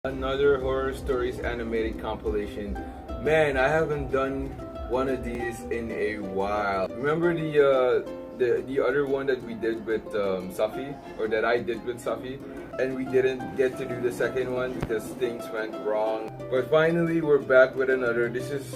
Another horror stories animated compilation. Man, I haven't done one of these in a while. Remember the other one that we did with Safi, or that I did with Safi, and we didn't get to do the second one because things went wrong. But finally, we're back with another. This is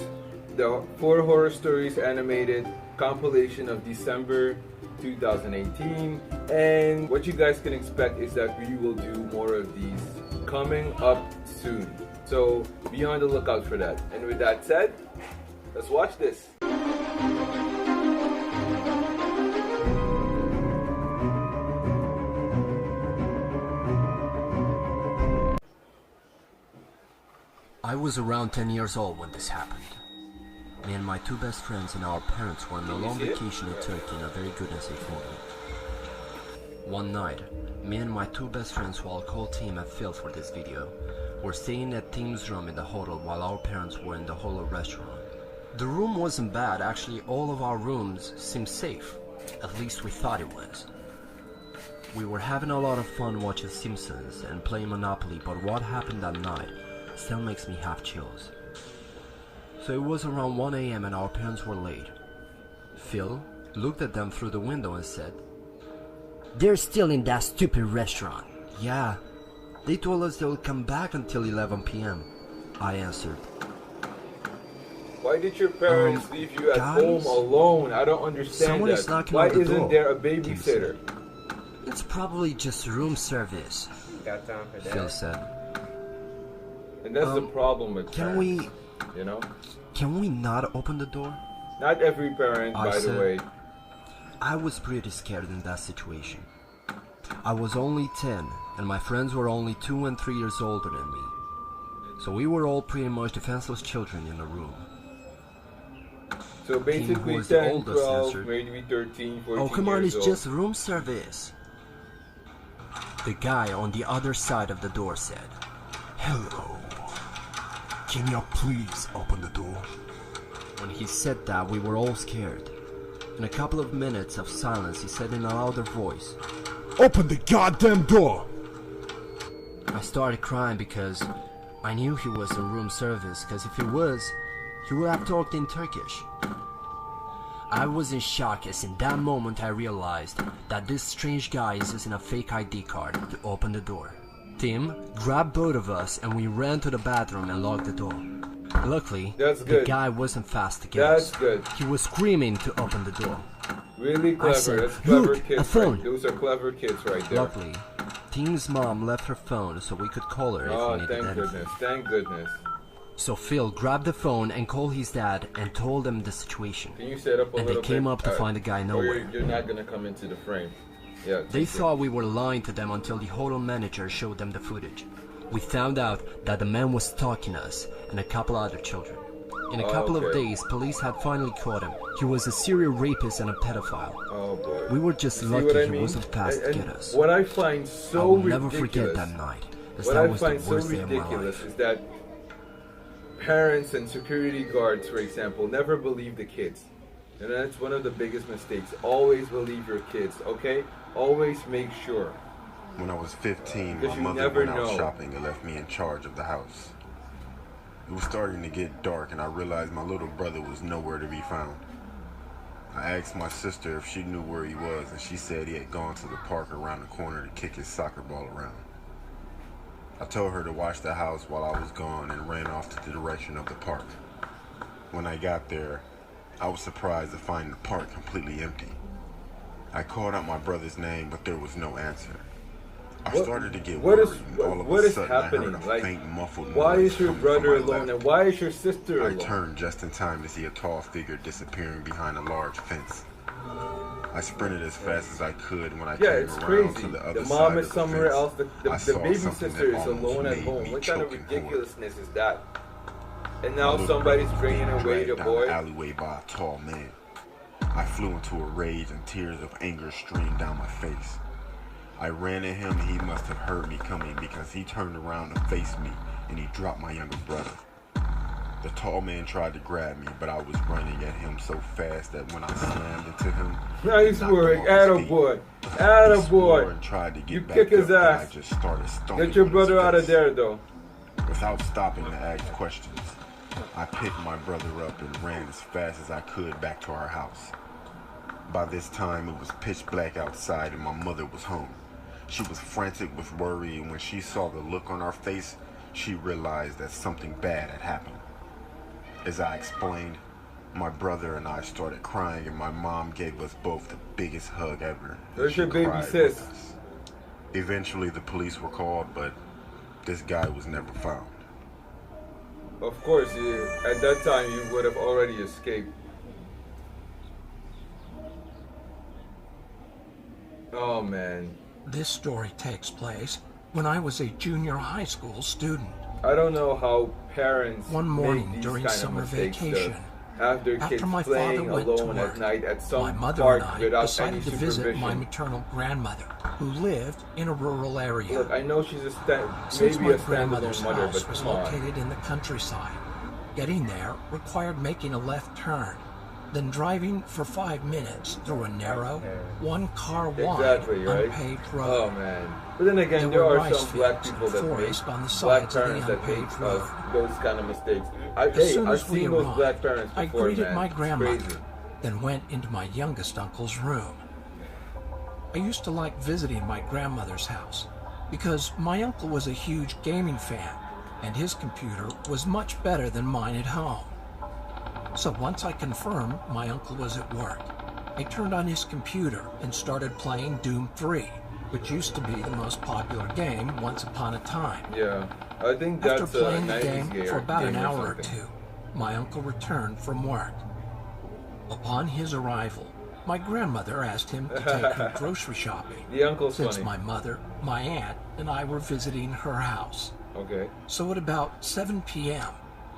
the 4 horror stories animated compilation of December 2018, and what you guys can expect is that we will do more of these coming up soon, so be on the lookout for that. And with that said, let's watch this. I was around 10 years old when this happened. Me and my 2 best friends and our parents were on a long vacation in Turkey in a very good and safe moment. One night, me and my 2 best friends, who I'll call Tim and Phil for this video, were staying at Tim's room in the hotel while our parents were in the hotel restaurant. The room wasn't bad, actually all of our rooms seemed safe. At least we thought it was. We were having a lot of fun watching Simpsons and playing Monopoly, but what happened that night still makes me have chills. So it was around 1 AM and our parents were late. Phil looked at them through the window and said, "They're still in that stupid restaurant." "Yeah, they told us they would come back until 11 PM, I answered. Why did your parents leave you at home alone? I don't understand that. Why isn't there a babysitter? "It's probably just room service," Got time for that? Phil said. And that's the problem with parents, you know? Can we not open the door? Not every parent, by the way. I was pretty scared in that situation. I was only 10 and my friends were only 2 and 3 years older than me. So we were all pretty much defenseless children in the room. So basically 10, 12, maybe 13, 14 "Oh, come on, years it's old. just room service." The guy on the other side of the door said, "Hello. Can you please open the door?" When he said that, we were all scared. In a couple of minutes of silence, he said in a louder voice, "Open the goddamn door!" I started crying because I knew he was in room service, because if he was, he would have talked in Turkish. I was in shock, as in that moment I realized that this strange guy is using a fake ID card to open the door. Tim grabbed both of us and we ran to the bathroom and locked the door. Luckily, the guy wasn't fast to get us. He was screaming to open the door. Really clever. I said, That's clever "Look, kids. a phone." Right? Those are clever kids right there. Luckily, Tim's mom left her phone so we could call her if we needed anything. Goodness, thank goodness. So Phil grabbed the phone and called his dad and told him the situation. Can you set up a and they came up to find the guy nowhere. You're not gonna come into the frame. Yeah. They thought we were lying to them until the hotel manager showed them the footage. We found out that the man was stalking us and a couple other children. In a couple of days, police had finally caught him. He was a serial rapist and a pedophile. Oh boy. We were just lucky he wasn't fast to get us. What I find so I will ridiculous, never forget that night, as what that I was the find so worst day of my ridiculous life. is that parents and security guards, for example, never believe the kids. And that's one of the biggest mistakes. Always believe your kids, okay? Always make sure. When I was 15, my mother went out shopping and left me in charge of the house. It was starting to get dark and I realized my little brother was nowhere to be found. I asked my sister if she knew where he was, and she said he had gone to the park around the corner to kick his soccer ball around. I told her to watch the house while I was gone and ran off to the direction of the park. When I got there, I was surprised to find the park completely empty. I called out my brother's name, but there was no answer. I started to get worried, and all of a sudden I heard a faint muffled noise. Why is your brother alone and why is your sister alone? I turned just in time to see a tall figure disappearing behind a large fence. I sprinted as fast as I could. When I came around to the other side of the fence, the mom is somewhere else, the baby something sister that is alone at almost home. made What me kind of choke in ridiculousness is that? And My now little somebody's brother was bringing being away the dragged down boy. the alleyway by a tall man. I flew into a rage and tears of anger streamed down my face. I ran at him and he must have heard me coming, because he turned around to face me and he dropped my younger brother. The tall man tried to grab me, but I was running at him so fast that when I slammed into him, nice work, attaboy, attaboy. And tried to get You back kick his up, ass. I just started stomping. Get your brother out of there, though. Without stopping to ask questions, I picked my brother up and ran as fast as I could back to our house. By this time, it was pitch black outside and my mother was home. She was frantic with worry, and when she saw the look on our face, she realized that something bad had happened. As I explained, my brother and I started crying, and my mom gave us both the biggest hug ever. Where's your baby sis? Eventually, the police were called, but this guy was never found. Of course, at that time you would have already escaped. Oh man. This story takes place when I was a junior high school student. I don't know how parents one morning make these during kind summer of mistakes vacation, have their kids after my playing father went to alone work, at night at some my mother park and I without any decided to visit supervision. my maternal grandmother, who lived in a rural area. Look, I know she's Since maybe my a grandmother's standard mother, house but was come on. located in the countryside, getting there required making a left turn, then driving for 5 minutes through a narrow, one-car wide, unpaved road. Oh man! But then again, there are some black people that make on the black parents that make those kind of mistakes. I've seen those arrived, black parents before, I greeted man. my It's grandmother, crazy. then went into my youngest uncle's room. I used to like visiting my grandmother's house because my uncle was a huge gaming fan, and his computer was much better than mine at home. So once I confirmed my uncle was at work, I turned on his computer and started playing Doom 3, which used to be the most popular game once upon a time. Yeah, I think that's After playing the 90s game for about an hour or something. two, my uncle returned from work. Upon his arrival, my grandmother asked him to take her grocery shopping, The uncle's since funny. my mother, my aunt, and I were visiting her house. Okay. So at about 7 p.m.,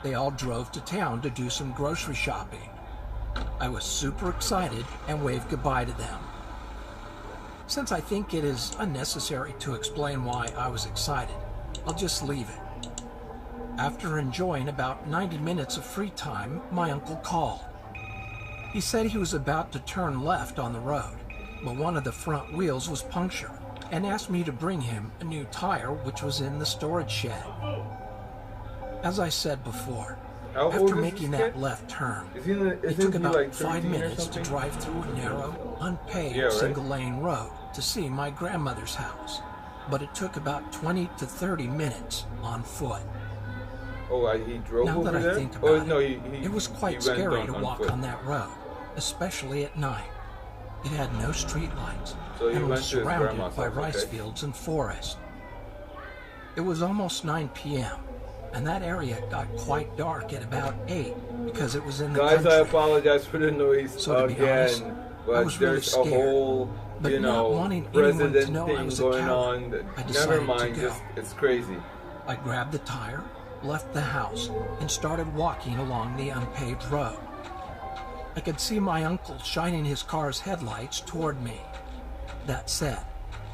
they all drove to town to do some grocery shopping. I was super excited and waved goodbye to them. Since I think it is unnecessary to explain why I was excited, I'll just leave it. After enjoying about 90 minutes of free time, my uncle called. He said he was about to turn left on the road, but one of the front wheels was punctured, and asked me to bring him a new tire which was in the storage shed. As I said before, after making that left turn, it took about 5 minutes to drive through a narrow, unpaved single-lane road to see my grandmother's house, but it took about 20 to 30 minutes on foot. Oh, he drove now over that there? I think about it was he quite went scary to on walk foot. on that road, especially at night. It had no street lights So you and was went to his surrounded grandma's by house, rice okay. fields and forest. It was almost 9 p.m., and that area got quite dark at about 8 because it was in the Guys, country. I apologize for the noise So to be honest, again, I but was really there's a scared. whole, But you not know, wanting anyone to president know I thing was a going coward, on. I Never decided to mind, go. just it's crazy. I grabbed the tire, left the house, and started walking along the unpaved road. I could see my uncle shining his car's headlights toward me. That said,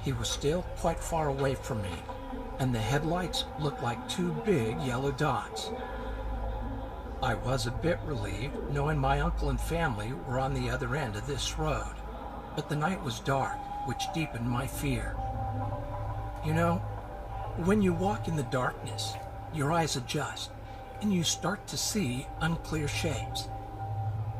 he was still quite far away from me, and the headlights looked like 2 big yellow dots. I was a bit relieved knowing my uncle and family were on the other end of this road, but the night was dark, which deepened my fear. You know, when you walk in the darkness, your eyes adjust, and you start to see unclear shapes.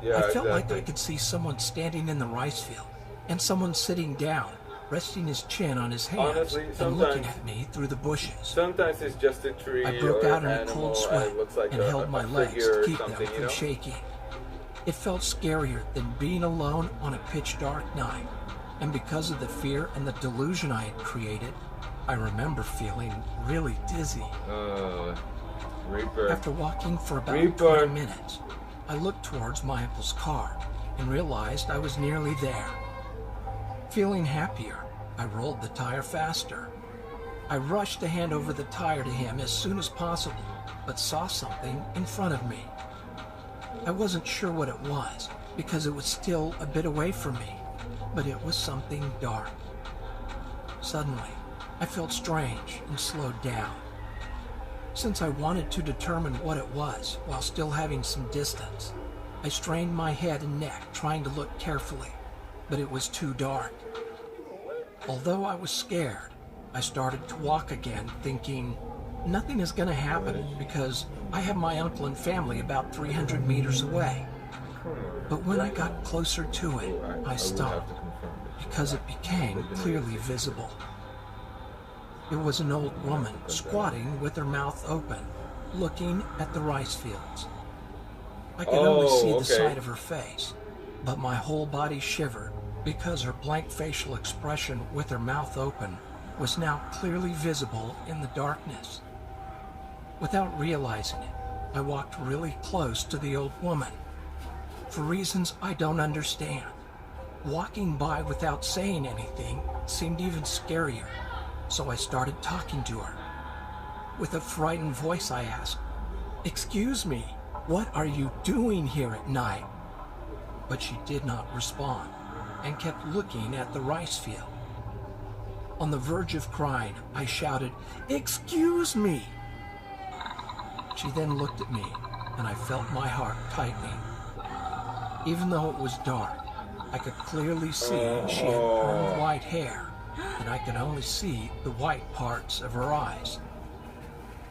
Yeah, I felt like exactly. I could see someone standing in the rice field, and someone sitting down, resting his chin on his hands, Honestly, and looking sometimes- at me through the bushes. Sometimes it's just a tree I broke or out in an a animal cold and sweat it looks like and held my legs figure to or keep them something, from you know? shaking. It felt scarier than being alone on a pitch dark night, and because of the fear and the delusion I had created, I remember feeling really dizzy. Reaper. After walking for about Reaper. 20 minutes, I looked towards my uncle's car and realized I was nearly there. Feeling happier, I rolled the tire faster. I rushed to hand over the tire to him as soon as possible, but saw something in front of me. I wasn't sure what it was because it was still a bit away from me, but it was something dark. Suddenly, I felt strange and slowed down. Since I wanted to determine what it was while still having some distance, I strained my head and neck trying to look carefully, but it was too dark. Although I was scared, I started to walk again, thinking, nothing is going to happen because I have my uncle and family about 300 meters away. But when I got closer to it, I stopped because it became clearly visible. It was an old woman squatting with her mouth open, looking at the rice fields. I could only see the side of her face, but my whole body shivered because her blank facial expression with her mouth open was now clearly visible in the darkness. Without realizing it, I walked really close to the old woman. For reasons I don't understand, walking by without saying anything seemed even scarier, so I started talking to her. With a frightened voice I asked, "Excuse me, what are you doing here at night?" But she did not respond and kept looking at the rice field. On the verge of crying, I shouted, "Excuse me!" She then looked at me, and I felt my heart tightening. Even though it was dark, I could clearly see she had permed white hair, and I could only see the white parts of her eyes.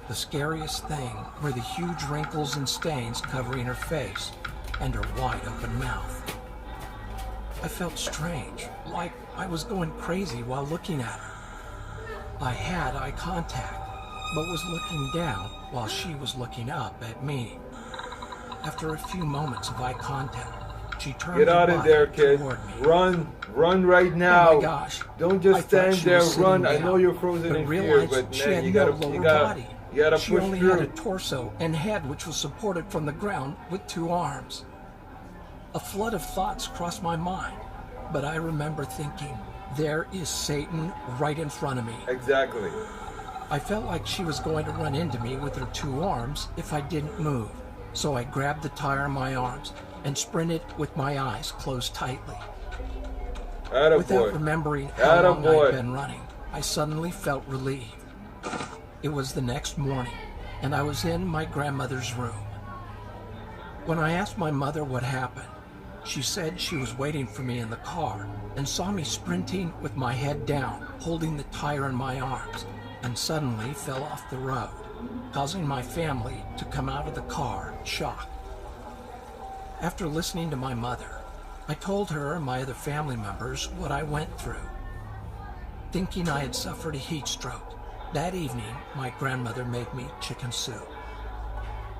The scariest thing were the huge wrinkles and stains covering her face and her wide open mouth. I felt strange, like I was going crazy while looking at her. I had eye contact, but was looking down while she was looking up at me. After a few moments of eye contact, she turned Get out of there, kid. Run right now. Oh my gosh. Don't just stand there, run. I know you're frozen in fear, but man, you gotta she push only through. had a torso and head which was supported from the ground with 2 arms. A flood of thoughts crossed my mind, but I remember thinking, there is Satan right in front of me. Exactly. I felt like she was going to run into me with her 2 arms if I didn't move, so I grabbed the tire in my arms and sprinted with my eyes closed tightly. Without remembering how long I'd been running, I suddenly felt relieved. It was the next morning, and I was in my grandmother's room. When I asked my mother what happened, she said she was waiting for me in the car and saw me sprinting with my head down, holding the tire in my arms, and suddenly fell off the road, causing my family to come out of the car shocked. After listening to my mother, I told her and my other family members what I went through. Thinking I had suffered a heat stroke, that evening my grandmother made me chicken soup.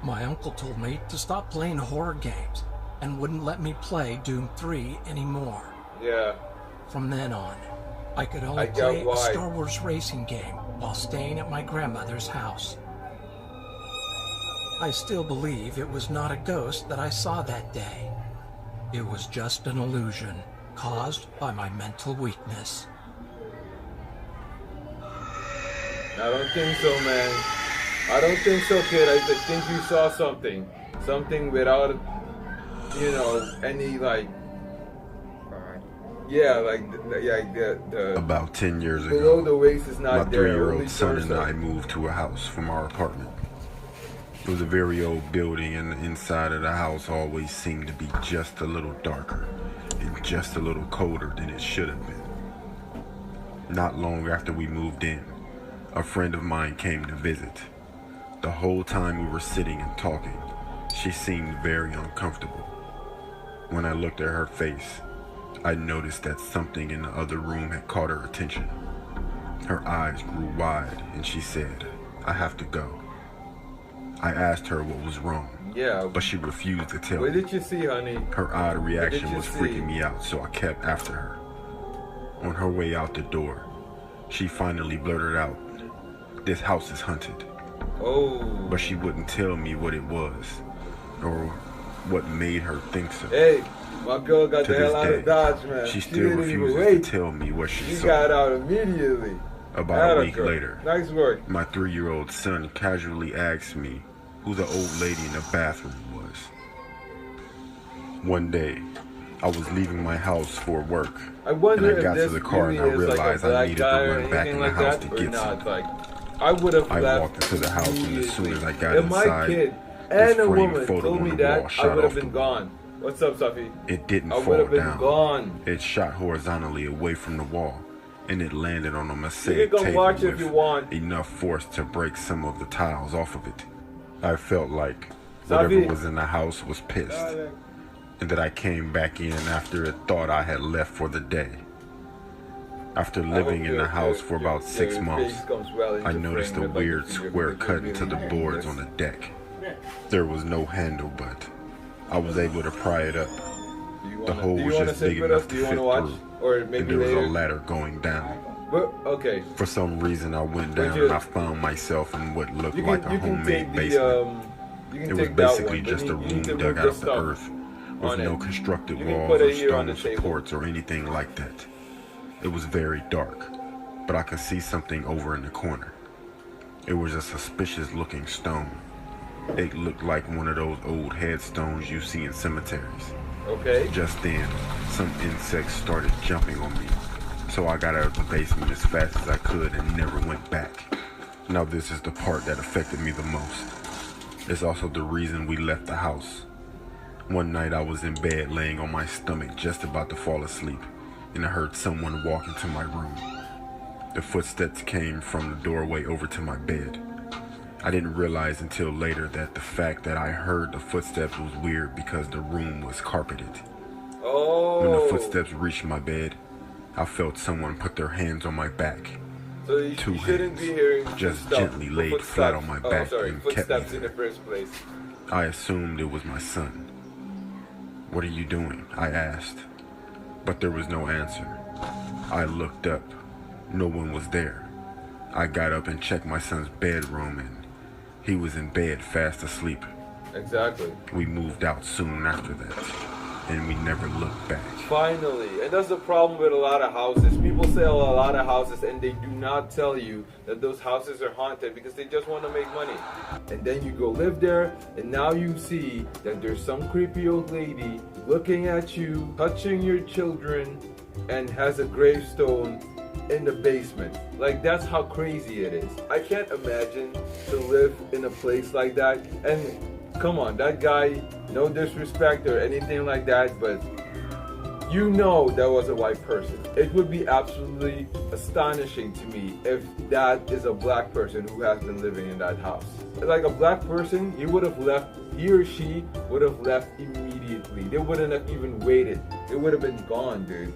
My uncle told me to stop playing horror games and wouldn't let me play Doom 3 anymore. Yeah. From then on, I could only play a Star Wars racing game while staying at my grandmother's house. I still believe it was not a ghost that I saw that day. It was just an illusion caused by my mental weakness. I don't think so, man. I don't think so, kid. I think you saw something. Something without, you know, any, like, yeah, like the about 10 years below ago, the waist is not my there. 3-year-old son and I moved to a house from our apartment. It was a very old building, and the inside of the house always seemed to be just a little darker and just a little colder than it should have been. Not long after we moved in, a friend of mine came to visit. The whole time we were sitting and talking, she seemed very uncomfortable. When I looked at her face, I noticed that something in the other room had caught her attention. Her eyes grew wide and she said, "I have to go." I asked her what was wrong, but she refused to tell me. What did you see, honey? Her odd reaction was freaking me out, so I kept after her. On her way out the door, she finally blurted out, "This house is haunted." Oh. But she wouldn't tell me what it was, or what made her think so. Hey, my girl got to the hell out of Dodge, man. She still refuses to tell me what she saw. She got out immediately. About a week later, nice work. My 3-year-old son casually asked me who the old lady in the bathroom was. One day, I was leaving my house for work, and I got to the car and I realized I needed to run back in the house to get something. I would have left. I walked into the house, and as soon as I got inside, my kid and a woman told me that, I would have been gone. What's up, Safi? It didn't I fall been down. Gone. It shot horizontally away from the wall and it landed on a You mosaic can come table watch if you want. with enough force to break some of the tiles off of it. I felt like whatever was in the house was pissed, and that I came back in after it thought I had left for the day. After living in the house for about 6 months, I noticed a weird square cut into the boards on the deck. There was no handle, but I was able to pry it up. The hole was just big enough to fit through, and there was a ladder going down. Okay. For some reason, I went down and I found myself in what looked like a homemade basement. It was basically just a room dug out of the earth, with no constructed walls or stone supports or anything like that. It was very dark, but I could see something over in the corner. It was a suspicious looking stone. It looked like one of those old headstones you see in cemeteries. Okay. Just then, some insects started jumping on me, so I got out of the basement as fast as I could and never went back. Now this is the part that affected me the most. It's also the reason we left the house. One night I was in bed laying on my stomach just about to fall asleep, and I heard someone walk into my room. The footsteps came from the doorway over to my bed. I didn't realize until later that the fact that I heard the footsteps was weird because the room was carpeted. When the footsteps reached my bed, I felt someone put their hands on my back. So you 2 shouldn't hands be hearing just gently laid flat on my back and kept me in the there. first place. I assumed it was my son. "What are you doing?" I asked, but there was no answer. I looked up. No one was there. I got up and checked my son's bedroom, and he was in bed fast asleep. Exactly. We moved out soon after that, and we never looked back. Finally, and that's the problem with a lot of houses. People sell a lot of houses and they do not tell you that those houses are haunted because they just want to make money. And then you go live there and now you see that there's some creepy old lady looking at you, touching your children, and has a gravestone in the basement. Like, that's how crazy it is. I can't imagine to live in a place like that. And come on, that guy, no disrespect or anything like that, but you know that was a white person. It would be absolutely astonishing to me if that is a black person who has been living in that house. Like a black person, he would have left, he or she would have left immediately. They wouldn't have even waited. They would have been gone, dude.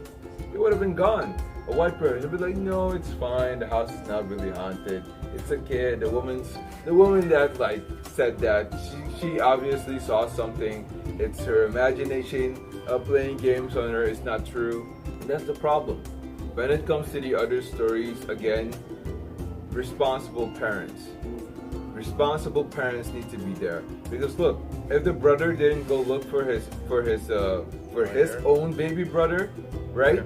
They would have been gone. A white person would be like, no, it's fine. The house is not really haunted. It's a kid. The woman that like said that, she obviously saw something. It's her imagination playing games on her. It's not true. And that's the problem. When it comes to the other stories, again, responsible parents. Responsible parents need to be there. Because look, if the brother didn't go look for his own baby brother, right?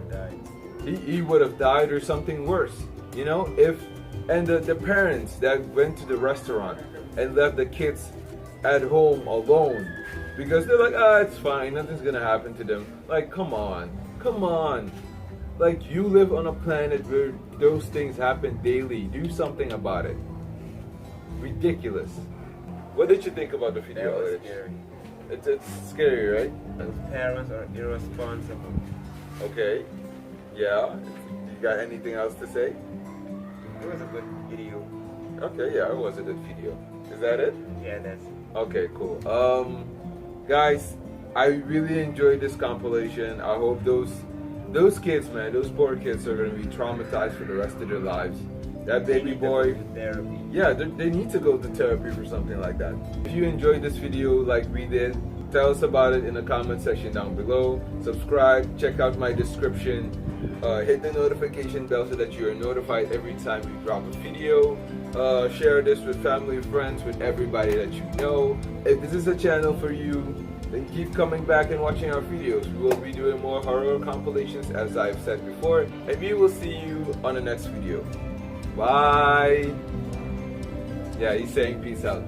He would have died or something worse. You know, and the parents that went to the restaurant and left the kids at home alone because they're like, it's fine, nothing's gonna happen to them. Like, come on. Like, you live on a planet where those things happen daily. Do something about it. Ridiculous. What did you think about the video? That was scary. It's scary, right? Those parents are irresponsible. Okay. Yeah. You got anything else to say? It was a good video. Okay, yeah, it was a good video. Is that it? Yeah, that's it. Okay, cool. Guys, I really enjoyed this compilation. I hope those kids, man, those poor kids are gonna be traumatized for the rest of their lives. That baby boy, therapy. Yeah, they need to go to therapy for something like that. If you enjoyed this video like we did, tell us about it in the comment section down below. Subscribe, check out my description, hit the notification bell so that you are notified every time we drop a video. Share this with family, friends, with everybody that you know. If this is a channel for you, then keep coming back and watching our videos. We will be doing more horror compilations, as I've said before, and we will see you on the next video. Bye. Yeah, he's saying peace out.